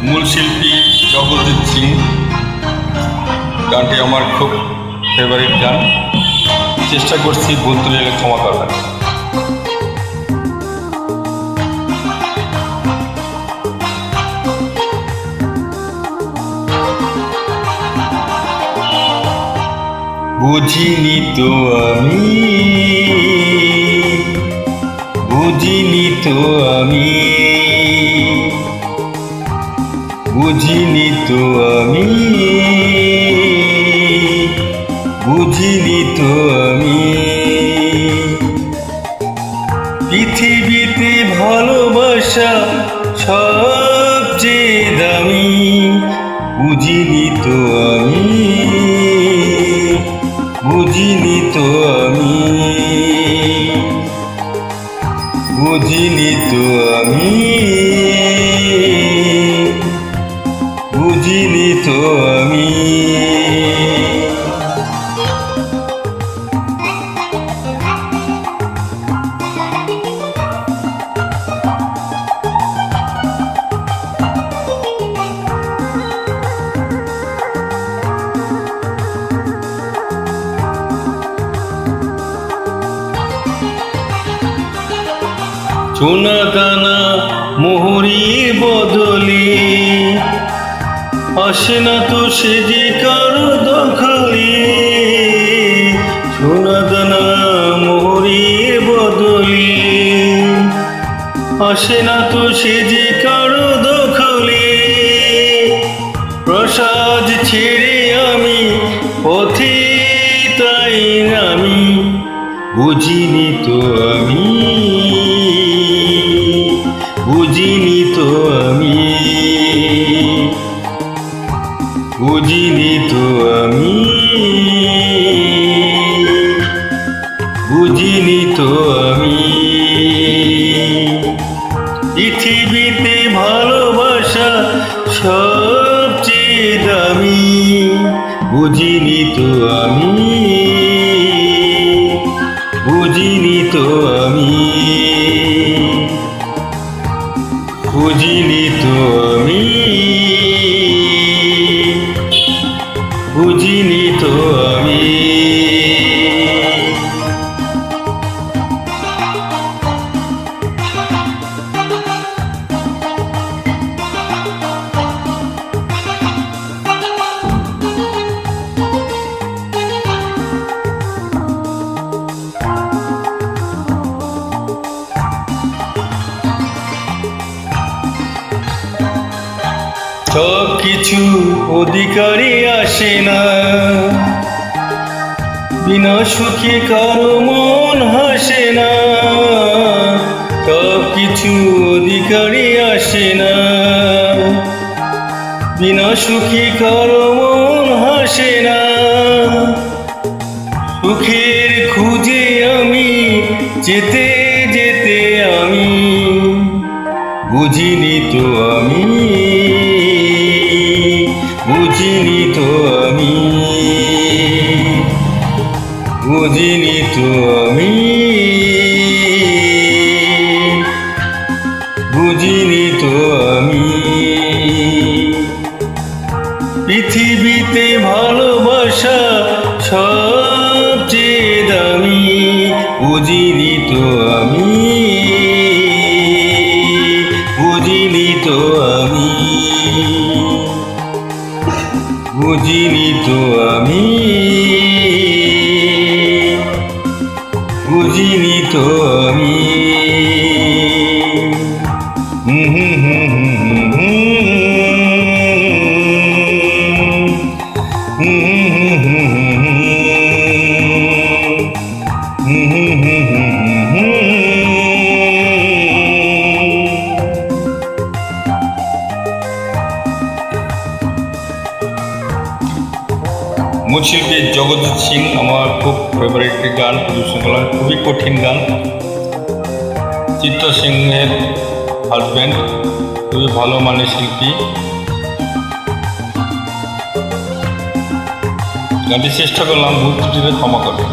মূল শিল্পী জগজিৎ সিং। গানটি আমার খুব ফেভারিট গান। চেষ্টা করছি ভুল ত্রুটি হলে ক্ষমা করবেন। বুঝিনি তো আমি, বুঝিনি তো আমি, বুঝিনি তো আমি, বুঝিনি তো আমি। পৃথিবীতে ভালোবাসা সবচেয়ে দামি, বুঝিনি তো আমি, বুঝিনি তো আমি, বুঝিনি তো আমি, বুঝিনি তো আমি। সোনা দানা মোহরির বদলে আসে না তো সে যে কারো দখলে। সোনা দানা মোহরির বদলে আসে না তো সে যে কারো দখলে। প্রসাদ ছেড়ে আমি পথে তাই নামি, বুঝিনি তো আমি, বুঝিনি তো আমি, বুঝিনি তো আমি, বুঝিনি তো আমি। পৃথিবীতে ভালোবাসা সবচেয়ে দামি, বুঝিনি তো আমি, বুঝিনি তো আমি, বুঝিনি তো আমি, বুঝিনি তো আমি। সব কিছু অধিকারী আসে না, বিনা সুখে কারো মন হাসে না। সব কিছু অধিকারী আসে না, বিনা সুখে কারো মন হাসে না। সুখের খুঁজে আমি যেতে যেতে আমি, বুঝিনি তো আমি, বুঝিনি তো আমি, বুঝিনি তো আমি, বুঝিনি তো আমি। পৃথিবীতে ভালোবাসা সবচেয়ে দামি, বুঝিনি তো আমি, বুঝিনি তো আমি, বুঝিনি তো আমি, বুঝিনি তো আমি। মূল শিল্পী জগজিৎ সিং আমার খুব ফেভারিট একটি গান পরিবেশন করলাম। খুবই কঠিন গান। চিত্রা সিংহের হাজব্যান্ড, খুবই ভালো মানের শিল্পী। গানটি চেষ্টা করলাম, ভুল ত্রুটিতে ক্ষমা করবেন।